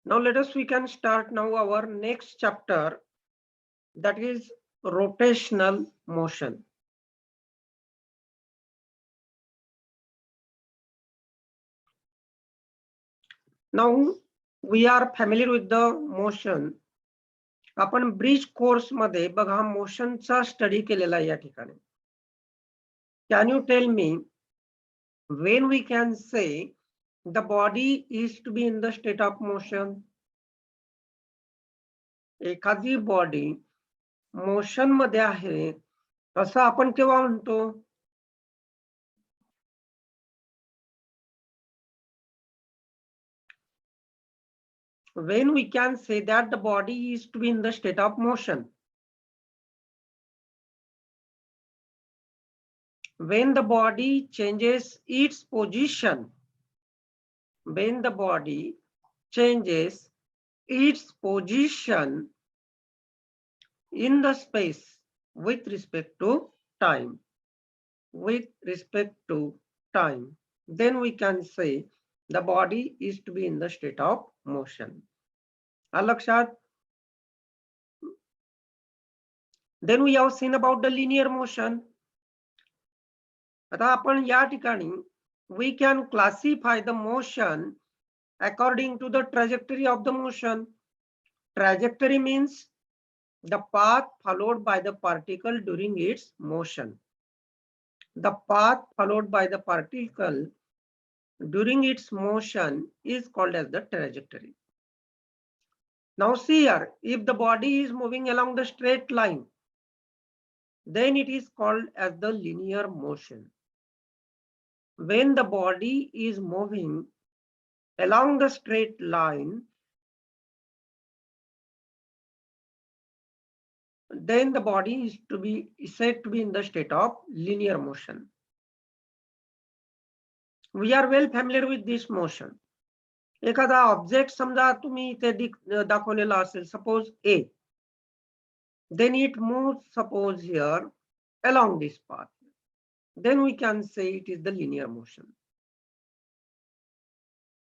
Now we can start now our next chapter, that is rotational motion. Now we are familiar with the motion. आपण bridge course मध्ये बघा मोशनचा study केलेला आहे या ठिकाणी. Can you tell me when we can say the body is to be in the state of motion? एखादी body motion मध्ये आहे असं आपण केव्हा म्हणतो? When we can say that the body is to be in the state of motion? When the body changes its position. When the body changes its position in the space with respect to time. With respect to time, then we can say the body is to be in the state of motion. Alakshat. Then we have seen about the linear motion. आता आपण या ठिकाणी we can classify the motion according to the trajectory of the motion. Trajectory means the path followed by the particle during its motion. The path followed by the particle during its motion is called as the trajectory. Now see here, if the body is moving along the straight line, then it is called as the linear motion. When the body is moving along the straight line, then the body is said to be in the state of linear motion. We are well familiar with this motion. एखादा object समजा तुम्ही इथे दाखवलेला असेल, suppose A. Then it moves, suppose here, along this path. Then we can say it is the linear motion.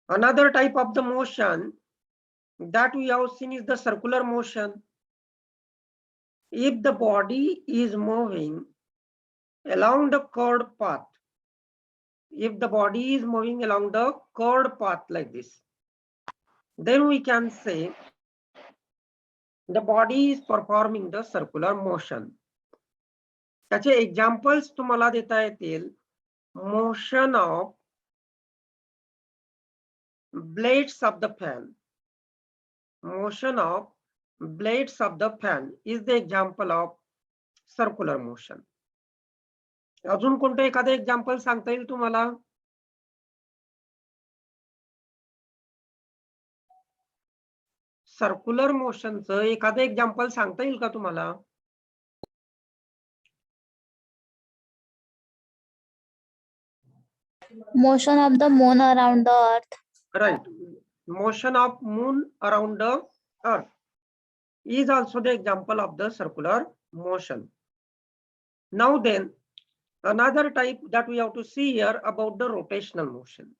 Another type of the motion that we have seen is the circular motion. If the body is moving along the curved path, if the body is moving along the curved path like this, then we can say the body is performing the circular motion. त्याचे examples तुम्हाला देता येतील. Motion of blades of the fan. Motion of blades of the fan is the example of circular motion. अजून कोणतं एखादं example सांगता येईल तुम्हाला? सर्क्युलर मोशनचं एखादं एक्झाम्पल सांगता येईल का तुम्हाला? Motion of the moon around the earth. Right. Motion of moon around the earth is also the example of the circular motion. Now then, another type that we have to see here about the rotational motion.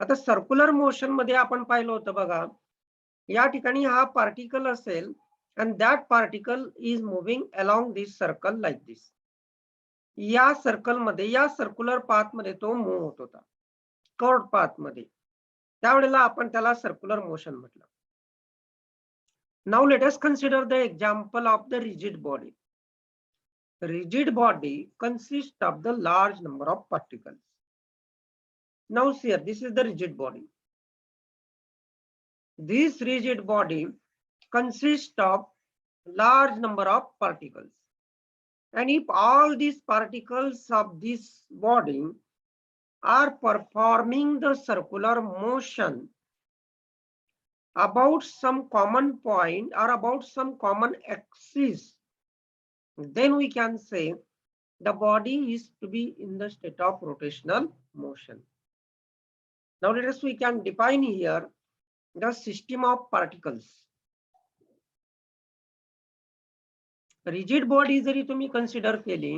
आता circular motion मध्ये आपण पाहिलं होतं बघा, या ठिकाणी हा particle असेल and that particle is moving along this circle like this. या सर्कल मध्ये, या सर्क्युलर पाथ मध्ये तो मूव्ह होत होता, कर्व्ड पाथ मध्ये. त्यावेळेला आपण त्याला सर्क्युलर मोशन म्हटलं. Now let us consider the example of the rigid body. Rigid body consists of the large number of particles. Now see here, this is the rigid body. This rigid body consists of large number of particles. And if all these particles of this body are performing the circular motion about some common point or about some common axis, then we can say the body is to be in the state of rotational motion. Now let us we can define here the system of particles. Rigid body जरी तुम्ही consider केली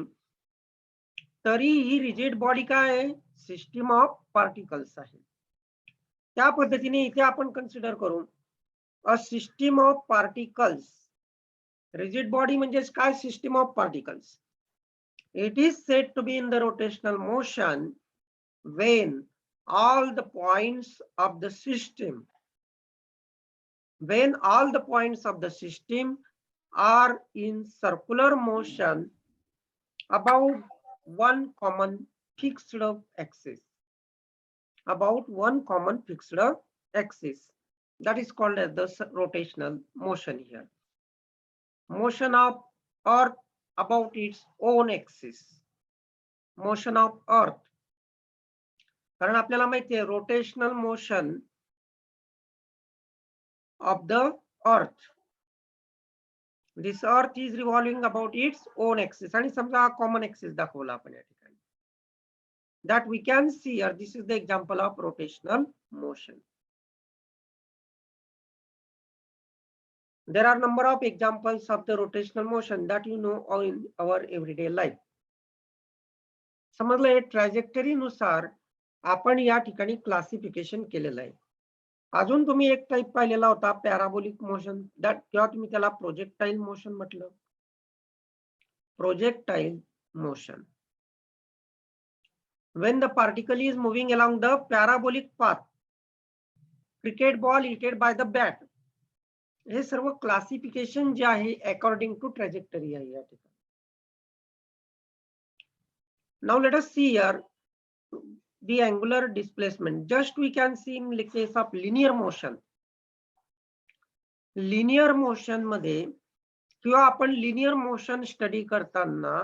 तरी ही rigid body काय आहे? System of particles आहे. त्या पद्धतीने इथे आपण कन्सिडर करू a system of particles. Rigid body म्हणजेच काय? System of particles. It is said to be in the rotational motion when all the points of the system are in circular motion about one common fixed axis. That is called as the rotational motion here. Motion of Earth about its own axis. Motion of Earth. कारण आपल्याला माहिती आहे rotational motion of the earth. This earth is revolving about its own axis. आणि समजा हा common axis दाखवला आपण या ठिकाणी. That we can see here. This is the example of rotational motion. There are number of examples of the rotational motion that you know in our everyday life. समजलं हे trajectory नुसार आपण या ठिकाणी classification केलेलं आहे. अजून तुम्ही एक टाइप पाहिलेला होता पॅराबोलिक मोशन, दॅट किंवा तुम्ही त्याला प्रोजेक्टाइल मोशन म्हटलं. Projectile motion. When the particle is moving along the parabolic path, cricket ball hit by the bat. हे सर्व क्लासिफिकेशन जे आहे अकॉर्डिंग टू ट्रॅजेक्टरी आहे या ठिकाणी. Now let us see here the angular displacement. Just we can see in the case of linear motion. Linear motion मध्ये किंवा आपण लिनियर मोशन स्टडी करताना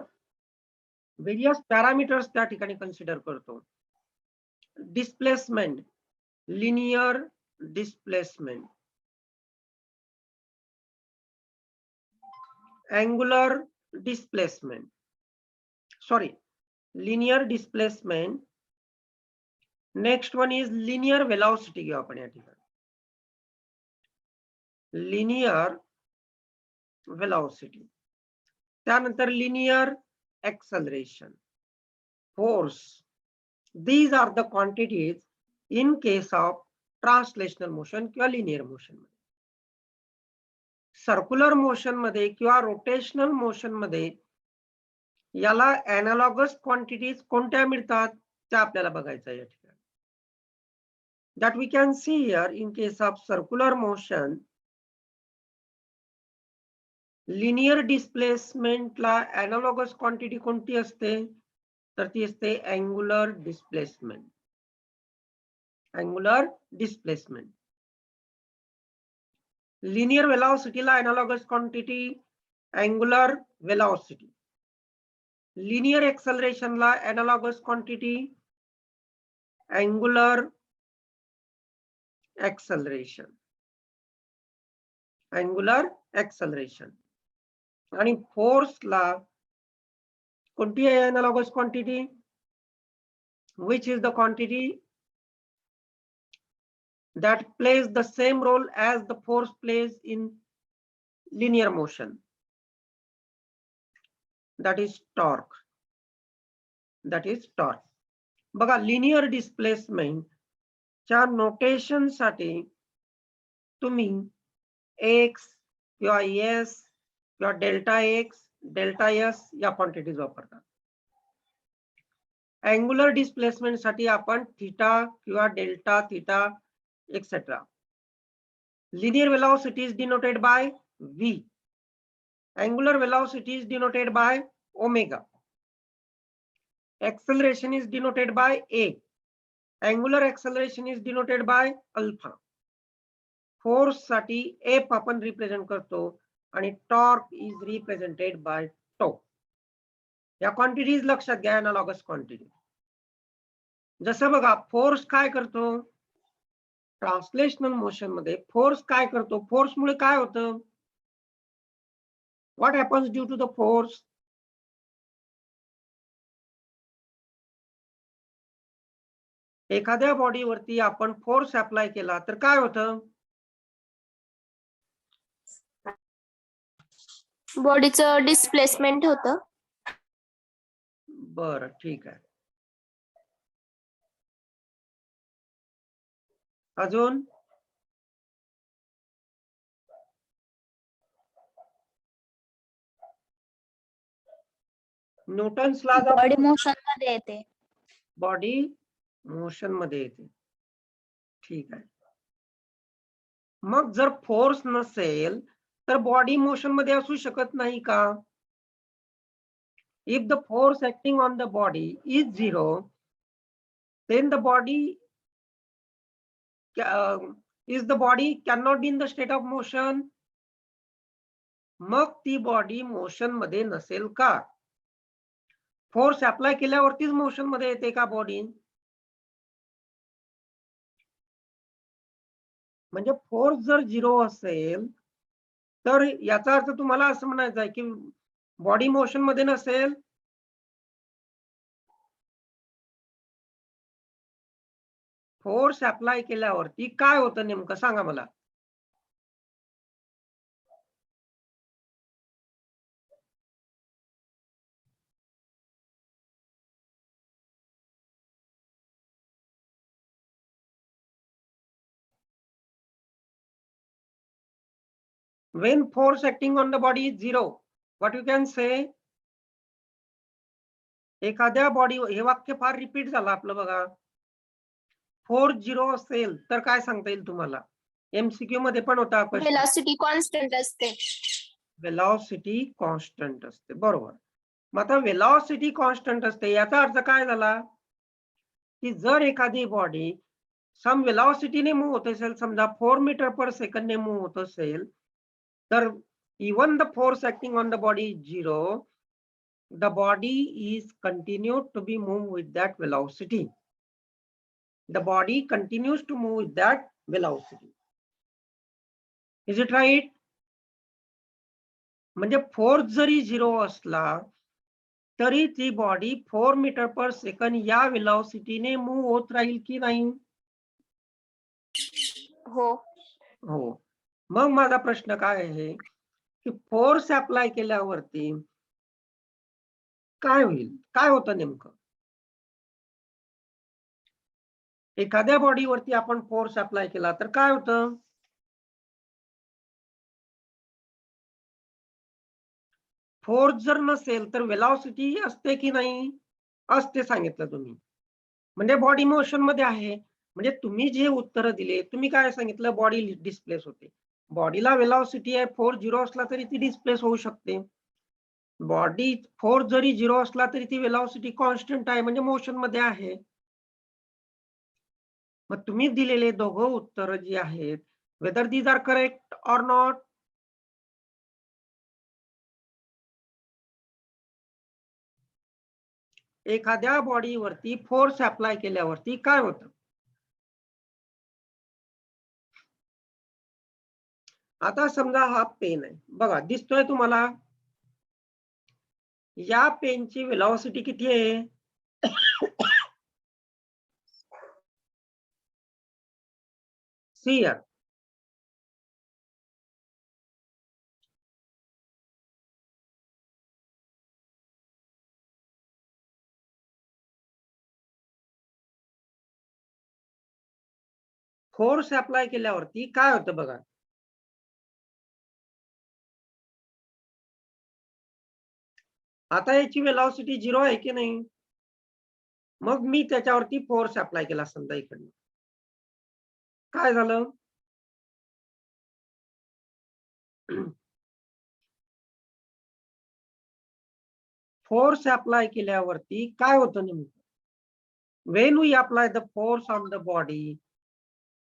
वेरियस पॅरामीटर्स त्या ठिकाणी कन्सिडर करतो. Displacement, linear displacement, angular displacement, sorry, linear displacement. Next one is linear velocity घेऊ आपण या ठिकाणी. Linear velocity. त्यानंतर linear acceleration, force. These are the quantities in case of translational motion किंवा linear motion. सर्क्युलर मोशन मध्ये किंवा rotational motion मध्ये याला एनालॉगस क्वांटिटीज कोणत्या मिळतात त्या आपल्याला बघायचं आहे या ठिकाणी. That we can see here in case of circular motion, linear displacement ला एनालॉगस क्वांटिटी कोणती असते तर ती असते angular displacement. Angular displacement. Linear velocity ला analogous quantity angular velocity. Linear acceleration ला analogous quantity angular acceleration. Angular acceleration. आणि force ला कोणती आहे analogous quantity? Which is the quantity that plays the same role as the force plays in linear motion? That is torque. That is torque. बघा linear displacement च्या notation साठी तुम्ही x किंवा s किंवा डेल्टा x, डेल्टा s या quantities वापरता. Angular displacement साठी आपण थीटा किंवा delta theta etcetera. Linear velocity is denoted by v. Angular velocity is denoted by omega. Acceleration is denoted by a. Angular acceleration is denoted by alpha. Force साठी F आपण represent करतो आणि torque is represented by tau. या quantities लक्षात घ्या, analogous quantity. जसं बघा force काय करतो ट्रान्सलेशनल मोशन मध्ये, फोर्स काय करतो, फोर्स मुळे काय होतं, what happens due to the force? एखाद्या बॉडीवरती आपण फोर्स अप्लाय केला तर काय होतं? बॉडीचं डिस्प्लेसमेंट होतं. बरं ठीक आहे. अजून Newton's laws of body motion मध्ये येते. बॉडी मोशन मध्ये येते. ठीक आहे. मग जर फोर्स नसेल तर बॉडी मोशन मध्ये असू शकत नाही का? If the force acting on the body is 0, then the body is the body cannot be in the state of motion. मग ती बॉडी मोशन मध्ये नसेल का? फोर्स अप्लाय केल्यावरतीच मोशन मध्ये येते का बॉडी? म्हणजे फोर्स जर 0 असेल तर याचा अर्थ तुम्हाला असं म्हणायचं आहे की बॉडी मोशन मध्ये नसेल. फोर्स अप्लाय केल्यावरती काय होतं नेमकं सांगा मला. When force acting on the body is 0, what you can say? एखाद्या बॉडी, हे वाक्य फार रिपीट झालं आपलं बघा. फोर्स 0 असेल तर काय सांगता येईल तुम्हाला? एमसीक्यू मध्ये पण होता क्वेश्चन. वेलॉसिटी कॉन्स्टंट असते. वेलॉसिटी कॉन्स्टंट असते, बरोबर. मग आता वेलॉसिटी कॉन्स्टंट असते याचा अर्थ काय झाला की जर एखादी बॉडी सम वेलॉसिटीने मूव्ह होत असेल, समजा 4 मीटर पर सेकंड ने मूव्ह होत असेल, तर even the force acting on the body is 0, the body is continued to be moved with that velocity. The body continues to move with that velocity. Is it right? म्हणजे force जरी 0 असला तरी ती body 4 metre पर second या वेलॉसिटीने move होत राहील की नाही? हो. हो. मग माझा प्रश्न काय आहे की फोर्स अप्लाय केल्यावरती काय होईल? काय होतं नेमकं? एखाद्या बॉडीवरती आपण फोर्स अप्लाय केला तर काय होतं? फोर्स जर नसेल तर वेलॉसिटी असते की नाही? असते सांगितलं तुम्ही. म्हणजे बॉडी मोशन मध्ये आहे. म्हणजे तुम्ही जे उत्तर दिले, तुम्ही काय सांगितलं? बॉडी डिस्प्लेस होते. बॉडीला वेलॉसिटी आहे, फोर्स 0 असला तरी ती डिस्प्लेस होऊ शकते. बॉडी फोर्स जरी 0 असला तरी ती वेलॉसिटी कॉन्स्टंट आहे, म्हणजे मोशन मध्ये आहे. मग तुम्ही दिलेले दोघं उत्तर जी आहेत, whether these are correct or not? एखाद्या बॉडीवरती फोर्स अप्लाय केल्यावरती काय होतं? आता समजा हा पेन आहे, बघा दिसतोय तुम्हाला? या पेनची वेलॉसिटी किती आहे? See here. फोर्स अप्लाय केल्यावरती काय होतं बघा. आता याची वेलॉसिटी 0 आहे की नाही? मग मी त्याच्यावरती फोर्स अप्लाय केला समजा इकडनं, काय झालं? फोर्स अप्लाय केल्यावरती काय होतं नेमकं? When we apply the force on the body,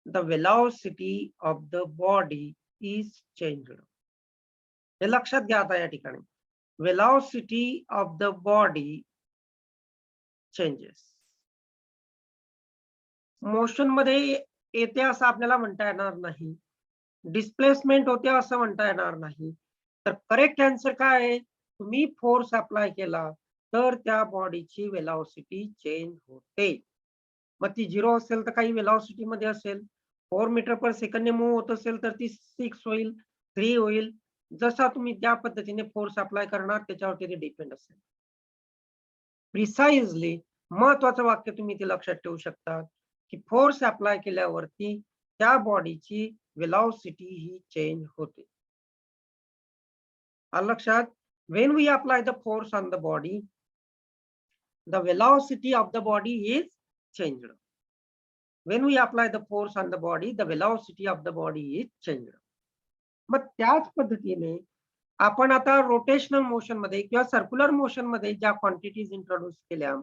the velocity of the body is changed. हे लक्षात घ्या आता या ठिकाणी. Velocity of the body changes. Motion मध्ये येते असं आपल्याला म्हणता येणार नाही. डिस्प्लेसमेंट होते असं म्हणता येणार नाही. तर करेक्ट आन्सर काय आहे? तुम्ही फोर्स अप्लाय केला तर त्या बॉडीची वेलॉसिटी चेंज होते. मग ती 0 असेल तर काही वेलॉसिटी मध्ये असेल. 4 मीटर पर सेकंडने मूव्ह होत असेल तर ती 6 होईल, 3 होईल. जसा तुम्ही त्या पद्धतीने फोर्स अप्लाय करणार त्याच्यावरती ते डिपेंड असेल. प्रिसाइजली महत्वाचं वाक्य तुम्ही ते लक्षात ठेवू शकता की फोर्स अप्लाय केल्यावरती त्या बॉडीची वेलॉसिटी ही चेंज होते. आलं लक्षात? When we apply the force on the body, the velocity of the body is changed. When we apply the force on the body, the velocity of the body is changed. मग त्याच पद्धतीने आपण आता rotational motion मध्ये किंवा circular motion मध्ये ज्या quantities introduce केल्या,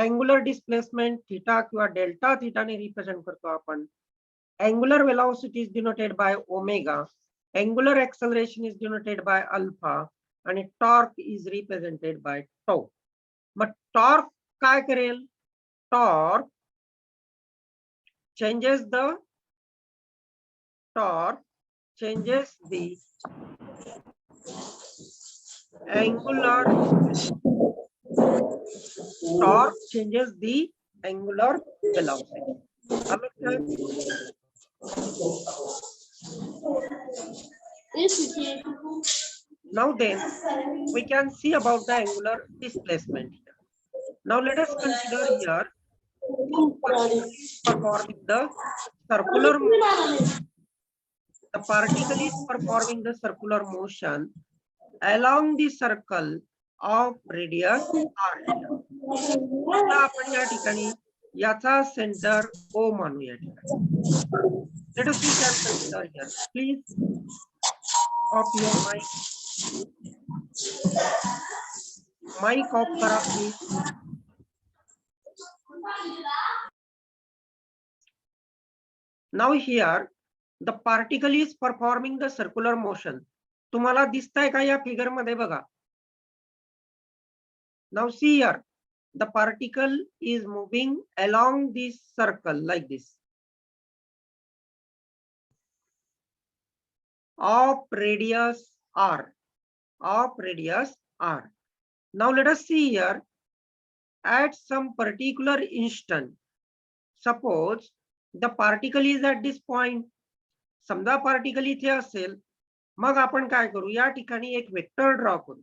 angular displacement theta किंवा डेल्टा थीटाने रिप्रेझेंट करतो आपण. Angular velocity is denoted by omega, angular acceleration is denoted by alpha आणि torque is represented by tau. मग टॉर्क काय करेल? Torque changes the torque changes the angular torque changes the angular velocity. Now then, we can see about the angular displacement here. Now let us consider here performing the circular motion. The particle is performing the circular motion along the circle of radius r. आता आपण या ठिकाणी याचा centre O मानू या ठिकाणी. Let us see can consider here. Please off your mic. Mic off करा please. Now here the particle is performing the circular motion. तुम्हाला दिसतंय का या फिगर मध्ये बघा. Now see here, the particle is moving along this circle like this of radius r, of radius r. Now let us see here at some particular instant. Suppose the particle is at this point. समजा particle इथे असेल, मग आपण काय करू? या ठिकाणी एक vector draw करू.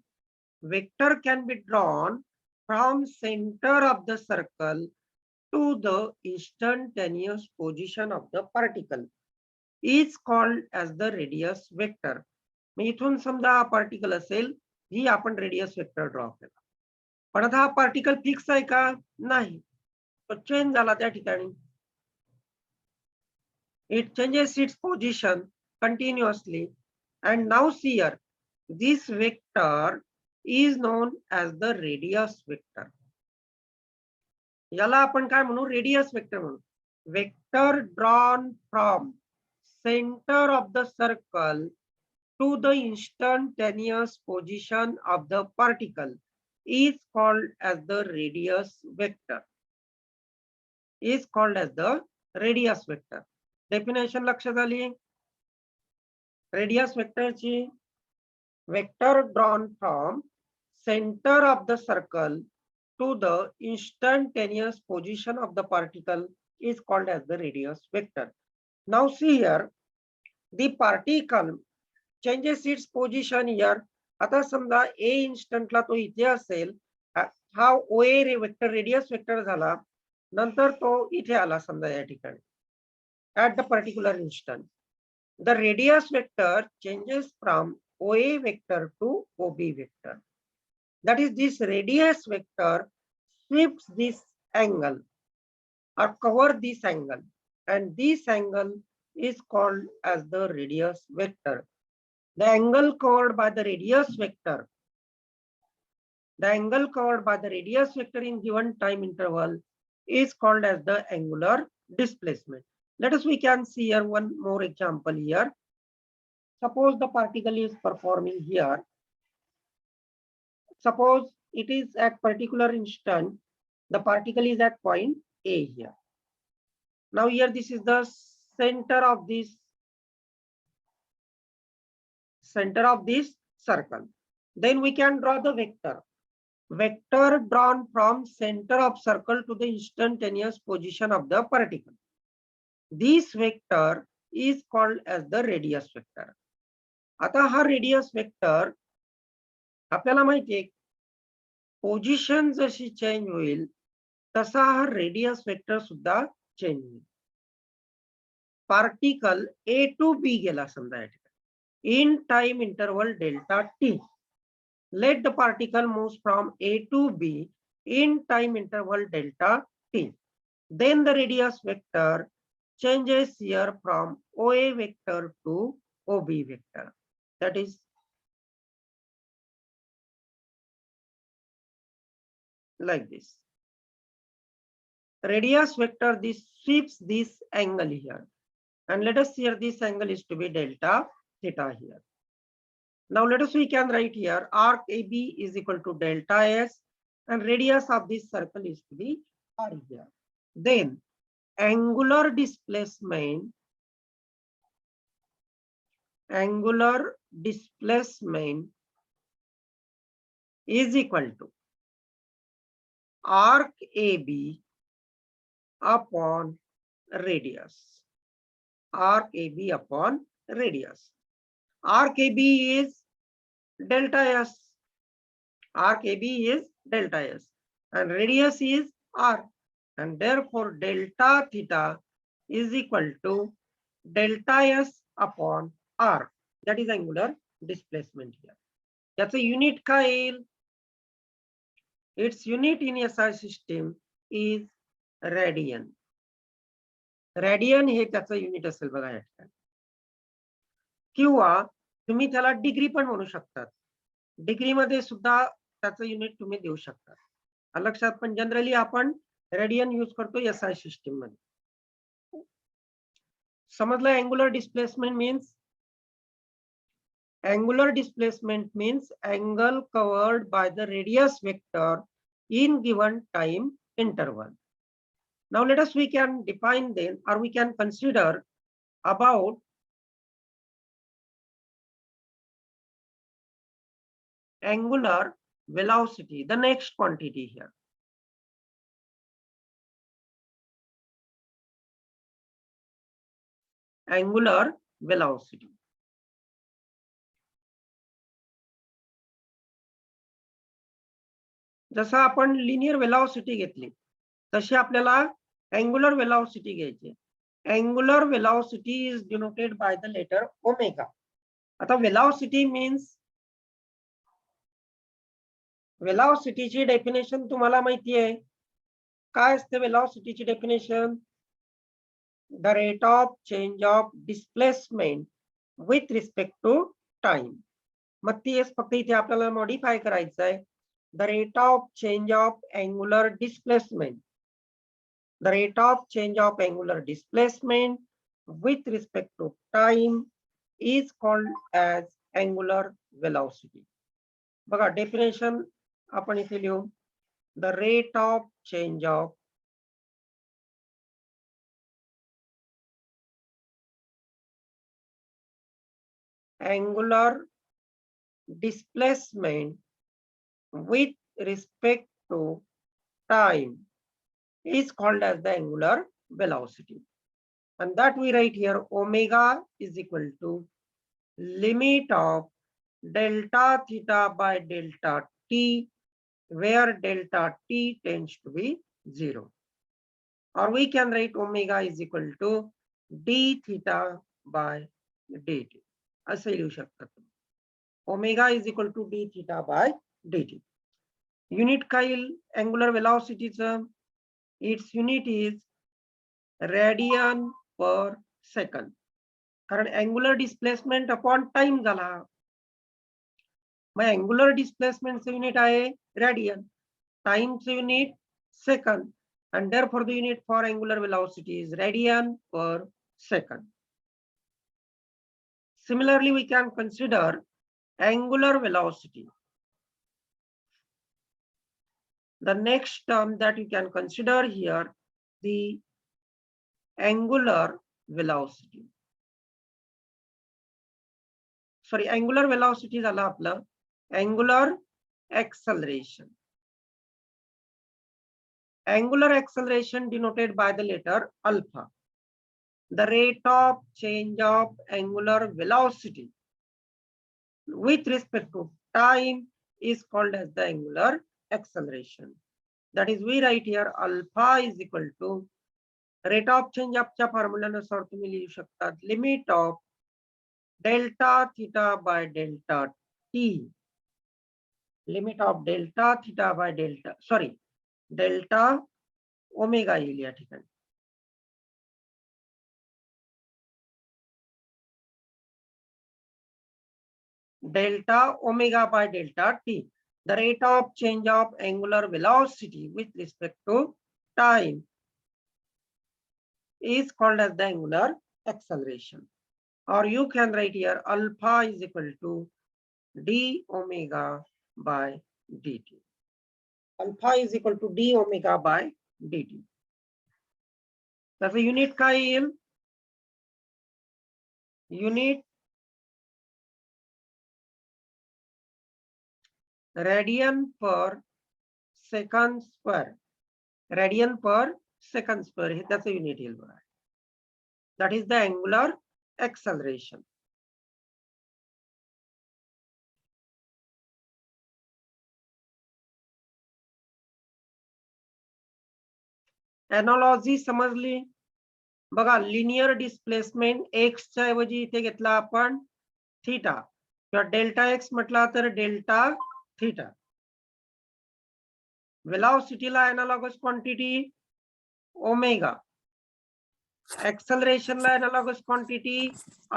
Vector can be drawn from center of the circle to the instantaneous position of the particle is called as the radius vector. मग इथून समजा हा पार्टिकल असेल, ही आपण रेडियस वेक्टर ड्रॉ केला. पण आता हा पार्टिकल फिक्स आहे का? नाही, तो चेंज झाला त्या ठिकाणी. It changes its position continuously, and now see here, this vector is known as the radius vector. याला आपण काय म्हणू? रेडियस वेक्टर म्हणू. Vector drawn from center of the circle to the instantaneous position of the particle is called as the radius vector. Is called as the radius vector. Definition लक्षात आली? Radius वेक्टरची, vector drawn from center of the circle to the instantaneous position of the particle is called as the radius vector. Now see here, the particle changes its position here. आता समजा a instant ला तो इथे असेल, हा OA vector radius vector झाला, नंतर तो इथे आला समजा या ठिकाणी. At the particular instant, the radius vector changes from OA vector to OB vector. That is, this radius vector sweeps this angle or cover this angle, and this angle is called as the radius vector. The angle covered by the radius vector, the angle covered by the radius vector in given time interval is called as the angular displacement. Let us, we can see here one more example here. Suppose the particle is performing here. Suppose it is at particular instant, the particle is at point A here. Now here this is the center of this circle. Then we can draw the vector. Vector drawn from center of circle to the instantaneous position of the particle. This vector is called as the radius vector. आता हा radius vector आपल्याला माहिती आहे, position जशी change होईल तसा हा radius vector सुद्धा चेंज होईल. पार्टिकल ए टू बी गेला समजा या ठिकाणी in time interval delta T. Let the particle moves from A to B in time interval delta t. Then the radius vector changes here from OA vector to OB vector. That is like this. Radius vector this sweeps this angle here. And let us here this angle is to be delta theta here. Now let us we can write here arc AB is equal to delta S and radius of this circle is to be r here. Then angular displacement is equal to arc AB upon radius. Arc AB upon radius. Arc AB is delta S. Arc AB is delta S and radius is r, and therefore delta theta is equal to delta S upon r. That is angular displacement here. That's a unit काय येईल? Its unit in SI system is radian. Radian हे त्याचं unit असेल बघा या ठिकाणी. किंवा तुम्ही त्याला डिग्री पण म्हणू शकतात. डिग्री मध्ये सुद्धा त्याचं युनिट तुम्ही देऊ शकता. लक्षात पण जनरली आपण रेडियन यूज करतो एसआय सिस्टीम मध्ये. समजलं? Angular displacement means angle covered by the radius vector in given time interval. Now let us we can define then or we can consider about angular velocity, the next quantity here. Angular velocity. जसं आपण linear velocity घेतली तशी आपल्याला angular velocity घ्यायची. Angular velocity is denoted by the letter omega. आता velocity means वेलॉसिटीची definition तुम्हाला माहिती आहे. काय असते वेलॉसिटीची definition? The rate of change of displacement with respect to time. मग ती फक्त इथे आपल्याला मॉडिफाय करायचं आहे. The rate of change of angular displacement. The rate of change of angular displacement with respect to time is called as angular velocity. बघा definition आपण इथे लिहू. The rate of change of angular displacement with respect to time is called as the angular velocity, and that we write here omega is equal to limit of delta theta by delta t, where delta t tends to be 0, or we can write omega is equal to d theta by dt. असे लिहू शकतात. Omega is equal to d theta by dt. Unit काय येईल angular velocity चं? Its unit is radian per second. कारण angular displacement upon time झाला. मग angular displacement चं unit आहे radian. Time चं unit second, and therefore the unit for angular velocity is radian per second. Similarly, we can consider angular velocity. The next term that you can consider here, the angular velocity. Sorry, angular velocity झाला आपलं angular acceleration. Angular acceleration denoted by the letter alpha. The rate of change of angular velocity with respect to time is called as the angular acceleration. That is, we write here alpha is equal to rate of change ऑफच्या फॉर्म्युल्यानुसार तुम्ही लिहू शकता limit of delta theta by delta t, limit of delta theta by delta sorry delta omega येईल या ठिकाणी. Delta omega by delta t, the rate of change of angular velocity with respect to time is called as the angular acceleration. Or you can write here alpha is equal to d omega by dt. Alpha is equal to d omega by dt. त्याचं unit काय येईल? Unit radian per second square, radian per second square हे त्याचं unit येईल बघा. That is the angular acceleration. Analogy समजली बघा. Linear displacement x च्या ऐवजी इथे घेतला आपण थीटा किंवा डेल्टा एक्स म्हटला तर डेल्टा थीटा. वेलॉसिटीला एनालॉगस क्वांटिटी ओमेगा, एक्सेलरेशनला एनालॉगस क्वांटिटी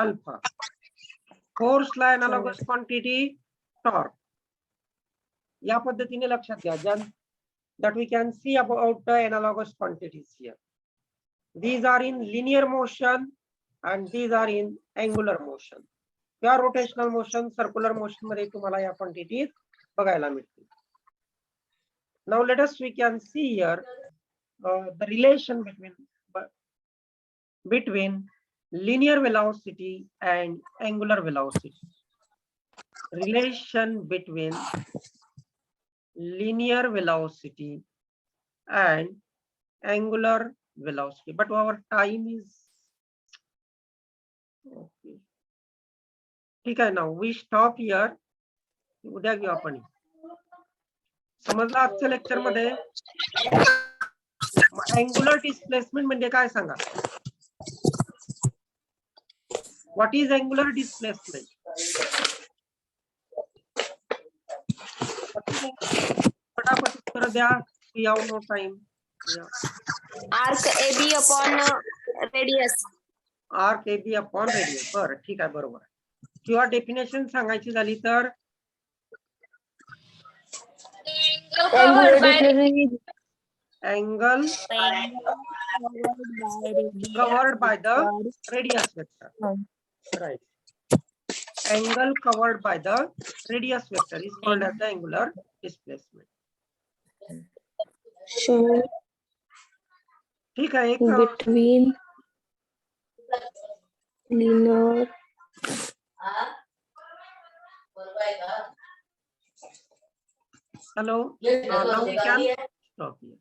अल्फा, फोर्सला एनालॉगस क्वांटिटी टॉर्क. या पद्धतीने लक्षात घ्या that we can see about the analogous quantities here. These are in linear motion and these are in angular motion. या rotational motion, circular motion मध्ये तुम्हाला या quantities बघायला मिळतील. Now let us we can see here the relation between linear velocity and angular velocity. Relation between linear velocity and angular velocity, but our time is okay. ठीक आहे. now we stop here. उद्या घेऊ आपण. समजलं आजच्या lecture मध्ये? Angular displacement म्हणजे काय सांगा? What is angular displacement? फटाफट उत्तर द्या. We have no time. Arc AB upon radius. Arc AB upon radius. बरं ठीक आहे, बरोबर. किंवा डेफिनेशन सांगायची झाली तर angle covered by the radius vector. Right. Angle covered by the radius vector is called as the angular displacement. So ठीक है. एक between linear hello. Now we can stop here.